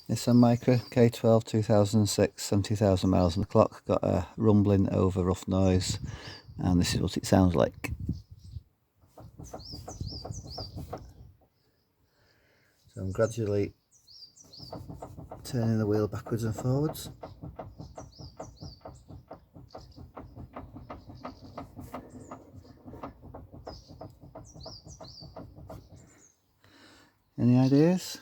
Nissan Micra k12 2006, 70,000 miles on the clock. Got a rumbling over rough noise, and this is what it sounds like. So I'm gradually turning the wheel backwards and forwards. Any ideas?